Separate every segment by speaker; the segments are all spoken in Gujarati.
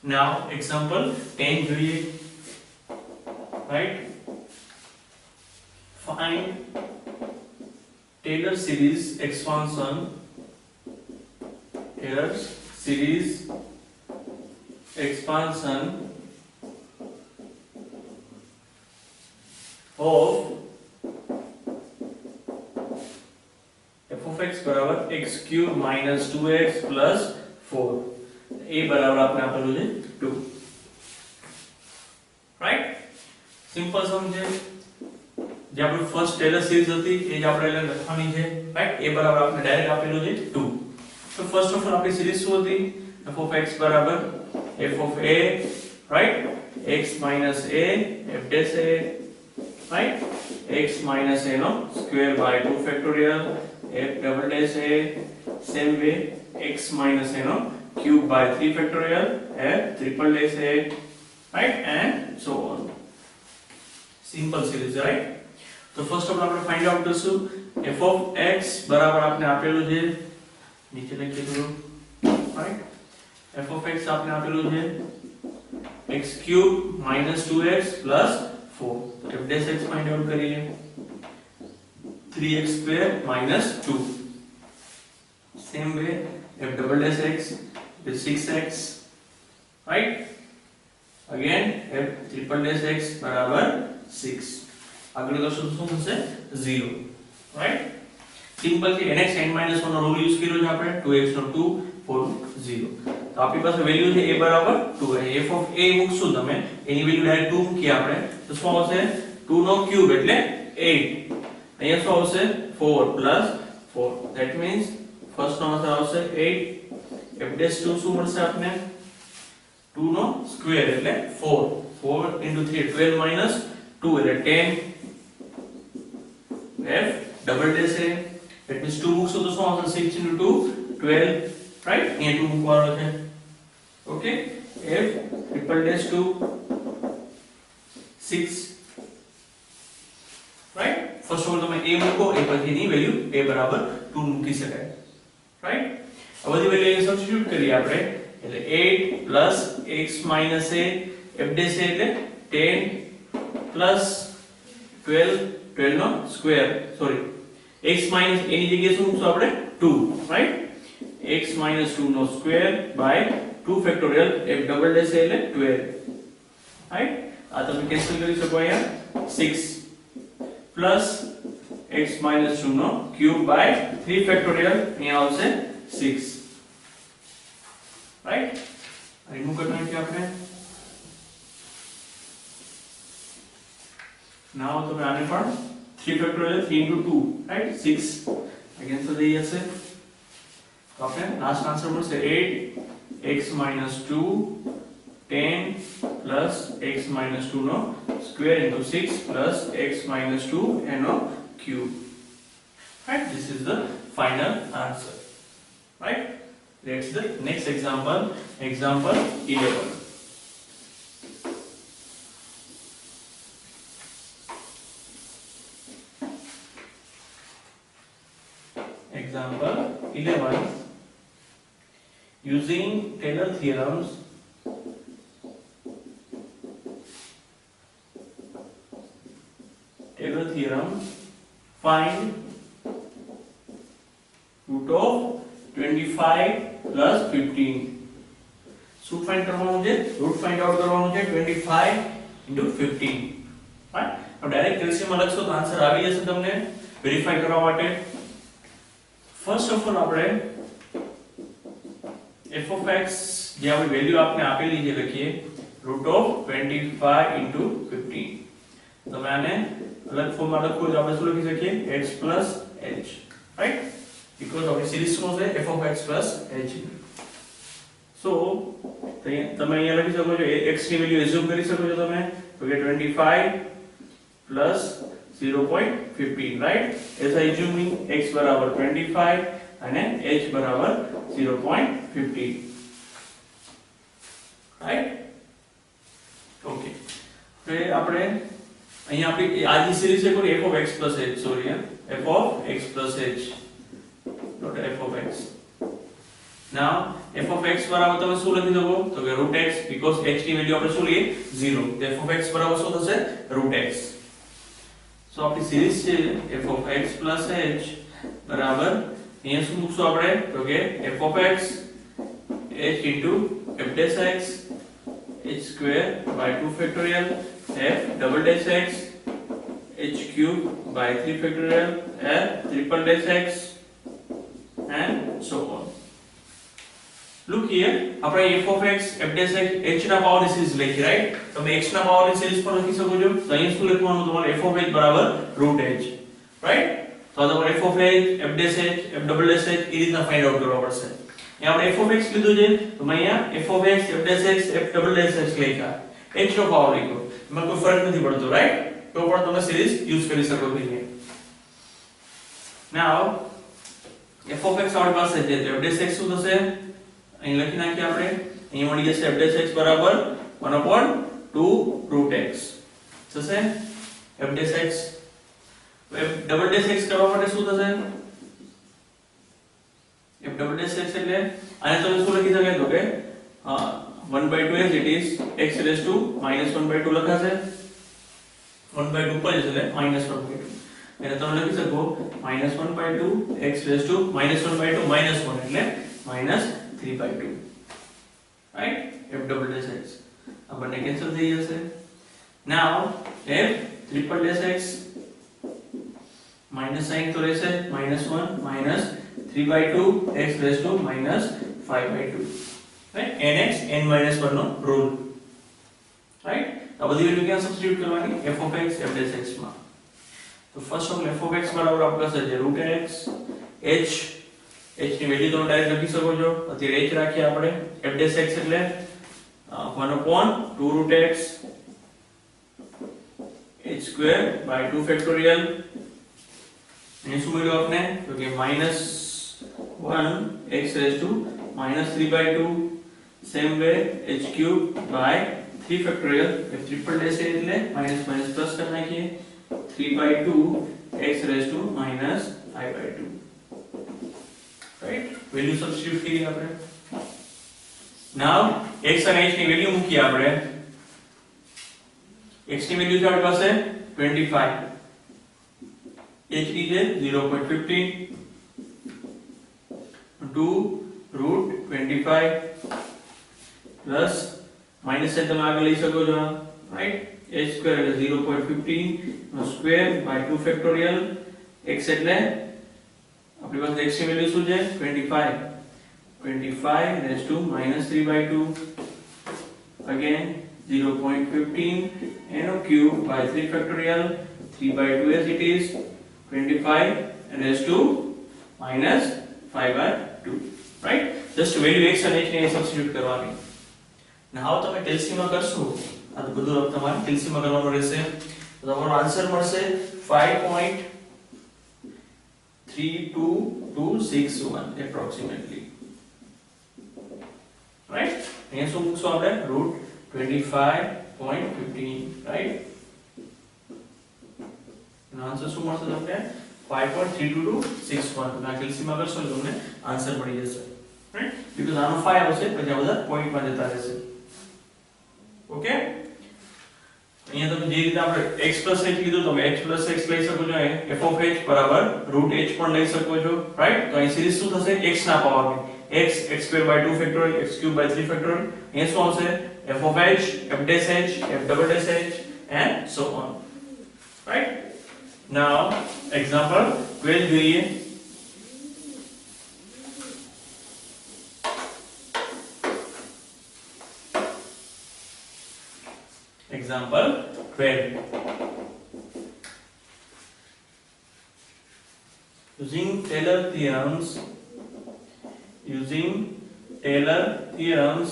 Speaker 1: Now example 10 જોઈએ, right? Find Taylor series expansion of f of x बराबर x cube minus 2x plus 4 a बराबर आपने આપેલું છે 2, રાઈટ? સિમ્પલ સમજે જે આપણું ફર્સ્ટ ટેલર સિરીઝ હતી એ જ આપણે એટલે લખવાની છે, રાઈટ? a બરાબર આપણે ડાયરેક્ટ આપેલું છે 2. તો ફર્સ્ટ ઓફ ઓલ આપણી સિરીઝ શું હતી? f of x બરાબર f of a, right? x minus a f dash a, right? x minus a no square by 2 factorial f double dash a, same way x minus a no cube by 3 factorial f triple dash a, right? And so on. Simple series, right? So first of all આપણે find out કરશું f of x બરાબર આપણે આપેલું છે, નીચે લખી દો, right? f of x આપણે આપેલું છે x cube minus 2x plus 4. f dash x find out करिए 3x square minus 2. Same way f double dash x is 6x, right? Again f triple dash x बराबर 6. આગળ કરશું શું થશે 0, right? સિમ્પલ છે nx n - 1 નો રૂલ યુઝ કર્યો છે આપણે 2x નો 2 4 0. તો આપણી પાસે વેલ્યુ છે a બરાબર 2. f of a મૂકશું તમે, એની વેલ્યુ ડાયરેક્ટ 2 મૂકી આપણે, તો શું આવશે 2 નો ક્યુબ એટલે 8. અહીંયા શું આવશે 4 plus 4, that means ફર્સ્ટ નો આન્સર આવશે 8. f dash 2 શું મળશે આપને 2 નો સ્ક્વેર એટલે 4. 4 into 3 12 minus 2 એટલે 10. f double dash a, that means 2 મૂકશો તો શું આવશે 6 into 2 12, right? અહીંયા 2 મૂકવાનો છે, okay? f triple dash 2 6, right? First of all તમે a મૂકો, એ પછીની વેલ્યુ a બરાબર 2 મૂકી શકાય, right? આ બધી વેલ્યુ અહીં સબસ્ટિટ્યુટ કરીએ આપણે, એટલે 8 plus x minus a f dash a એટલે 10 plus 12 12 નો square, sorry x minus a ની જગ્યાએ શું મૂકશું આપણે 2, right? x minus 2 નો square by 2 factorial f double dash a એટલે 12, right? આ તમે કેન્સલ કરી શકો અહીંયા 6 plus x minus 2 no cube by 3 factorial અહીંયા આવશે 6, right? રિમૂવ કરવાનું છે આપણે. now તમે આને પણ 3 factorial 3 into 2, right? 6 કેન્સલ થઈ જશે, તો આપણે લાસ્ટ આન્સર મળશે 8 x minus 2 10 plus x minus 2 no square into 6 plus x minus 2 and no cube, right? This is the final answer, right? Let's the next example, example 11. Example 11. Using Taylor theorems, find root of 25 plus 15. શું ફાઇન્ડ કરવાનું છે? રૂટ ફાઇન્ડ આઉટ કરવાનું છે 25 into 15, right? હવે ડાયરેક્ટ એલસીએમ લખશો તો આન્સર આવી જશે તમને વેરીફાઈ કરવા માટે. ફર્સ્ટ ઓફ ઓલ આપણે f of x જે આપણી વેલ્યુ આપને આપેલી છે લખીએ root of 25 into 15. તમે આને અલગ ફોર્મમાં લખો તો આપણે શું લખી શકીએ x plus h, right? because આપણી સિરીઝ શું છે f of x plus h. so તમે અહીંયા લખી શકો છો x ની વેલ્યુ એઝ્યુમ કરી શકો છો તમે તો કે 25 plus 0.15, right? as I assuming x બરાબર 25 અને h બરાબર 0.15, right? okay. તો આપણે અહીંયા આપણી આ જે સિરીઝ છે કોની f of x plus h, sorry, f of x plus h, not f of x. Now f of x બરાબર તમે શું લખી શકો તો કે √x because x ની વેલ્યુ આપણે શું લઈએ 0 તો f of x બરાબર શું થશે √x સો આપણી સિરીઝ છે f of x h બરાબર અહીંયા શું મૂકશું આપણે તો કે f of x h into f dash x h square by 2 factorial f double dash x h cube by 3 factorial f triple dash x and so on. Look here, આપણે f of x f dash x h ના પાવરની સિરીઝ લખી રાઈટ તમે x ના પાવરની સિરીઝ પણ લખી શકો છો તો અહીં શું લખવાનું તમારે f of h બરાબર √h રાઈટ તો તમારે f of h f dash h f double dash h એ રીતના ફાઇન્ડ આઉટ કરવા પડશે અહીં આપણે f of x લીધું છે તો મેં અહીંયા f of x f dash x f double dash h લખ્યા h નો પાવર લખ્યો એમાં કોઈ ફરક નથી પડતો રાઈટ તો પણ તમે સિરીઝ યુઝ કરી શકો છો અહીંયા નાઉ f of x આપણી પાસે છે તો f dash x શું થશે અહીં લખી નાખીએ આપણે અહીં મળી જશે f dash x બરાબર 1/2 √x થશે f dash x f double dash x કરવા માટે શું થશે f double dash x એટલે આને તમે શું લખી શકો તો કે 1/2 as it is x raised to -1/2 લખાશે 1/2 પર એટલે -1/2 એને તમે લખી શકો -1/2 x raised to -1/2 -1 એટલે -3/2 right f double dash x આ બંને કેન્સલ થઈ જશે now f triple dash x minus sign તો રહેશે -1 -3/2 x raised to -5/2 right nx n-1 no rule right આ બધી વેલ્યુ ક્યાં સબસ્ટિટ્યુટ કરવાની f of x f dash x માં તો first of f of x બરાબર આપણી પાસે છે √x h ની વેલ્યુ તમે ડાયરેક્ટ લખી શકો છો અત્યારે h રાખીએ આપણે f dash x એટલે 1/2 √x h square by 2 factorial અને શું મળ્યું આપને તો કે -1 x raised to -3/2 same way h cube by 3 factorial f triple dash એટલે માઈનસ પ્લસ કરી નાખીએ 3/2 x raised to -5/2 right value substitute કરી આપણે now x અને h ની વેલ્યુ મૂકી આપણે x ની વેલ્યુ છે આપણી પાસે 25 h ની છે 0.15 2 √25 પ્લસ માઈનસ સાઇન તમે આગળ લઈ શકો છો રાઈટ h સ્ક્વેર એટલે 0.15 નો સ્ક્વેર બાય 2 ફેક્ટોરિયલ x એટલે આપણી પાસે x ની વેલ્યુ શું છે 25 raised to -3/2 again 0.15 and cube by 3 factorial 3/2 as it is 25 raised to -5/2 right just value x અને h ને સબસ્ટિટ્યુટ કરવાની now તમે LCM માં કરશો આ તો બધું તમારે LCM માં કરવાનું રહેશે તો તમારો આન્સર મળશે 5.32261 approximately right અહીંયા શું મૂકશો આપણે √25.15 right એનો આન્સર શું મળશે તમને 5.32261 ના LCM માં કરશો તમને આન્સર મળી જશે right because આનો 5 આવશે પછી આ બધા પોઈન્ટ માં જતા રહેશે ઓકે અહીંયા તમે જે રીતે આપણે x + h કીધું તમે h + x લઈ શકો છો f of h બરાબર √h પણ લઈ શકો છો રાઈટ તો અહીં સિરીઝ શું થશે x ના પાવરની x x² by 2 factorial x cube by 3 factorial અહીંયા શું આવશે f of h f dash h f double dash h and so on right now example 12 જોઈએ example 12 using Taylor theorems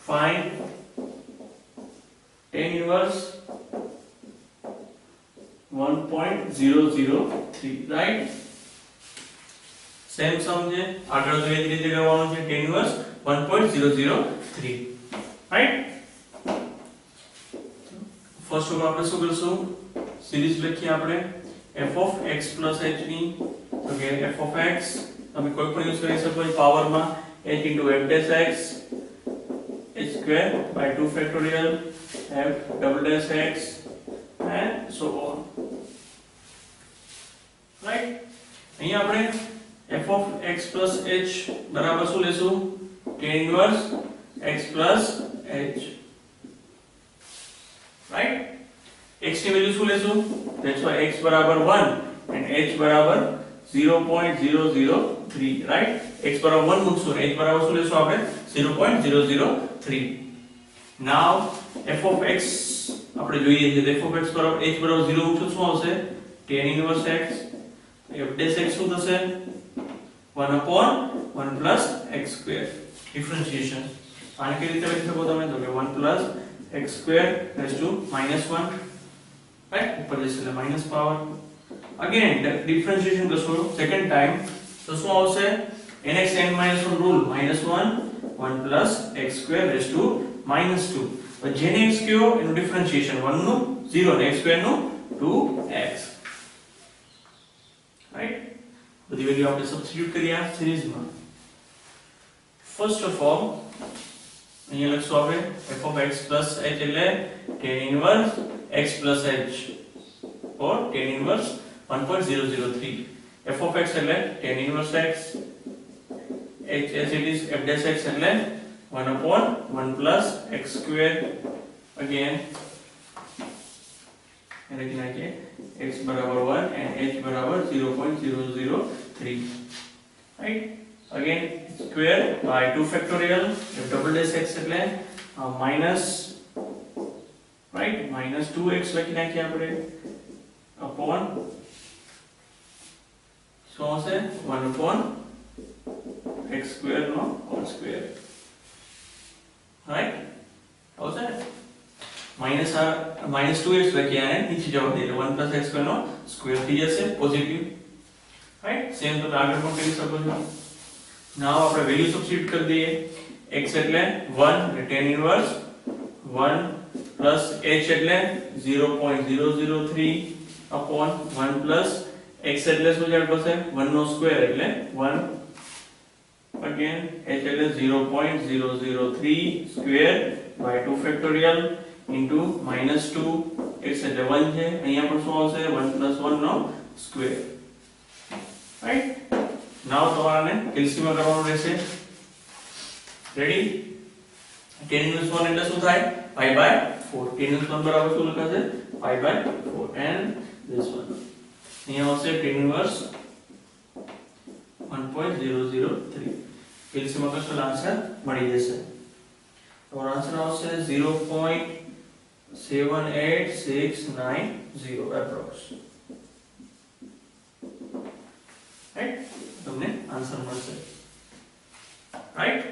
Speaker 1: find tan inverse 1.003 right same સમ છે આગળ તો એ જ રીતે કરવાનું છે tan inverse 1.003 right first of આપણે શું કરશું સિરીઝ લખીએ આપણે f of x plus h ની તો કે f of x તમે કોઈ પણ યુઝ કરી શકો છો પાવર માં h into f dash x h square by 2 factorial f double dash x and so on. Right? અહીંયા આપણે f of x plus h બરાબર શું લેશું tan inverse x plus h. Right? x ની વેલ્યુ શું લેશું that's why x બરાબર 1 and h બરાબર 0.003. right? x બરાબર 1 મૂકશું અને h બરાબર શું લેશું આપણે 0.003. now f of x આપણે જોઈએ છે f of x બરાબર h બરાબર 0 મૂકશું શું આવશે tan inverse x f dash x શું થશે 1 upon 1 plus x square. differentiation આને કેવી રીતે લખી શકો તમે તો કે 1 plus x square raised to minus 1. right? ઉપર જશે એટલે minus power. again differentiation કરશો second time તો શું આવશે nx n minus 1 rule minus 1 1 plus x square raised to minus 2. તો જેને x કયો એનું differentiation 1 નું 0 અને x square નું 2x. right? બધી વેલ્યુ આપણે સબસ્ટિટ્યુટ કરીએ આ સિરીઝમાં. ફર્સ્ટ ઓફ ઓલ અહીંયા લખશું આપણે f of x plus h એટલે tan inverse x plus h or tan inverse 1.003. f of x એટલે tan inverse x h as it is f dash x એટલે 1 upon 1 plus x square. again લખી નાખીએ x બરાબર 1 and h બરાબર 0.003. right? again square by 2 factorial f double dash x એટલે minus right minus 2x લખી નાખીએ આપણે upon શું હશે 1 upon x square નો whole square. right? આવશે minus 2x લખીએ અને નીચે જવા દઈએ 1 plus x square નો સ્ક્વેર થઈ જશે પોઝિટિવ. right? સેમ તો આગળ પણ કરી શકો છો. now આપણે વેલ્યુ સબસ્ટિટ્યુટ કરી દઈએ x એટલે 1 tan inverse 1 plus h એટલે 0.003 upon 1 plus x એટલે શું જાય પાસે 1 નો સ્ક્વેર એટલે 1 again h એટલે 0.003 square by 2 factorial into minus 2 x એટલે 1 છે અહીંયા પણ શું આવશે 1 plus 1 નો સ્ક્વેર. right? now તમારાને કેલ્સીયમ કરવાનું રહેશે. રેડી? tan inverse 1 એટલે શું થાય pi by 4. tan inverse 1 બરાબર શું લખાશે pi by 4 and this one અહીંયા આવશે tan inverse 1.003. કેલ્સીયમ કરશો આન્સર મળી જશે. તમારો આન્સર આવશે 0.78690 approx. right? તમને આન્સર મળશે. right?